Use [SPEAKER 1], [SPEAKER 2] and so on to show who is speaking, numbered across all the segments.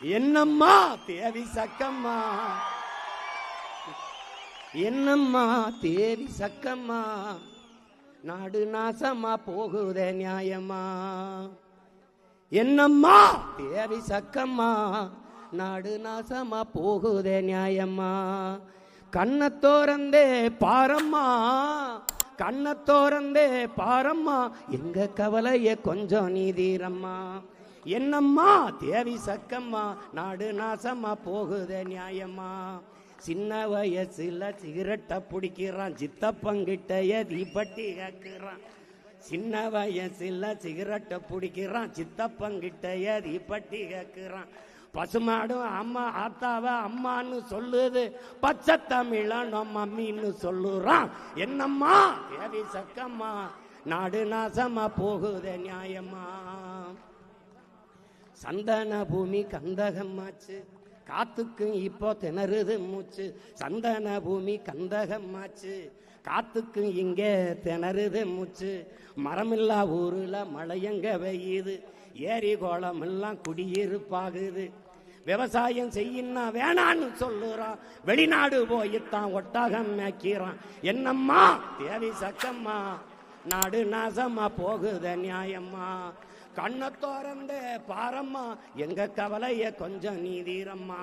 [SPEAKER 1] என்னம்மா தேவி சக்கம்மா, என்னம்மா தேவி சக்கம்மா, நாடு நாசமா போகுதே நியாயமா. என்னம்மா தேவி சக்கம்மா, நாடு நாசமா போகுதே நியாயமா. கண்ணை தோறந்தே பாரம்மா, கண்ணை தோறந்தே பாரம்மா, எங்க கவலைய கொஞ்சம் நீதீரம்மா. என்னம்மா தேவி சக்கம்மா, நாடு நாசமா போகுதே நியாயமா. சின்ன வயசுல சிகரெட்டை பிடிக்கிறான், சித்தப்பங்கிட்டைய தீப்பட்டி கேட்கிறான். சின்ன வயசுல சிகரெட்டை பிடிக்கிறான், சித்தப்பங்கிட்டைய தீப்பட்டி கேட்கிறான். பசுமாடும் அம்மா ஆத்தாவ அம்மான்னு சொல்லுது, பச்சை தமிழ நம்ம மம்மின்னு சொல்லுறான். என்னம்மா தேவி சக்கம்மா, நாடு நாசமா போகுதே நியாயமா. சந்தன பூமி கந்தகமாச்சு, காத்துக்கும் இப்போ திணறுது மூச்சு. சந்தன பூமி கந்தகமாச்சு, காத்துக்கும் இங்கே திணறுது மூச்சு. மரமில்லா ஊருல மழையங்க பெய்யுது, ஏரி கோலம் எல்லாம் குடியிருப்பாகுது. விவசாயம் செய்யினா வேணான்னு சொல்லுறான், வெளிநாடு போயித்தான் ஒட்டகம் மேய்க்கிறான். என்னம்மா தேவி சக்கம்மா, நாடு நாசமா போகுத நியாயம்மா. கண்ணை தோறந்தே பாரம்மா, எங்க கவலைய கொஞ்சம் நீதீரம்மா.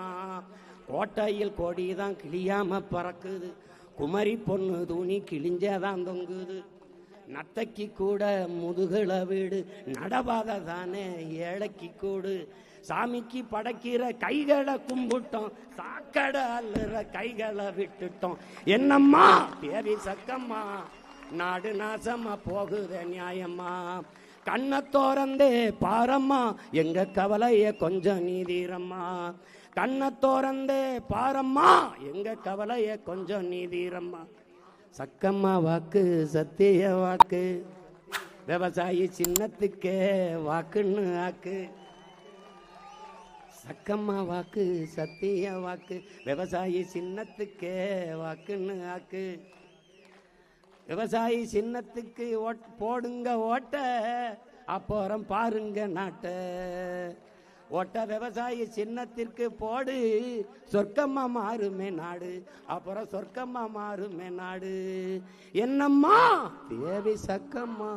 [SPEAKER 1] கோட்டையில் கொடிதான் கிளியாம பறக்குது, குமரி பொண்ணு துணி கிழிஞ்சதான் தொங்குது. நத்தைக்கு கூட முதுகுல வீடு, நடபாத தானே ஏழைக்கு கூடு. சாமிக்கு படைக்கிற கைகளை கும்பிட்டோம், சாக்கடை அள்ளுற கைகளை விட்டுட்டோம். என்னம்மா தேவி சக்கம்மா, நாடு நாசமா போகுத நியாயம்மா. கண்ணை தோறந்தே பாரம்மா, எங்க கவலைய கொஞ்சம் நீதீரம்மா. கண்ணை தோறந்தே பாரம்மா, எங்க கவலைய கொஞ்சம் நீதீரம்மா. சக்கம்மா வாக்கு சத்திய வாக்கு, விவசாயி சின்னத்துக்கே வாக்குன்னு ஆக்கு. சக்கம்மா வாக்கு சத்திய வாக்கு, விவசாயி சின்னத்துக்கே வாக்குன்னு ஆக்கு. விவசாயி சின்னத்துக்கு போடுங்க ஓட்ட, அப்புறம் பாருங்க நாட்ட ஓட்ட. விவசாயி சின்னத்திற்கு போடு, சொர்க்கமா மாறுமே நாடு, அப்புறம் சொர்க்கமா மாறுமே நாடு. என்னம்மா தேவி சக்கம்மா.